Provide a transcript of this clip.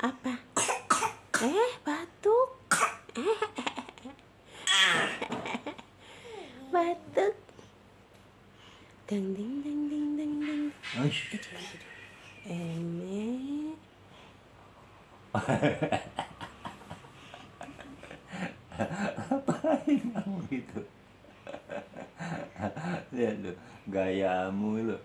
Apa? Batuk. Batuk. Ding ding ding ding ding ding. Eme. Apain kamu gitu? Lihat lu, gayamu lu.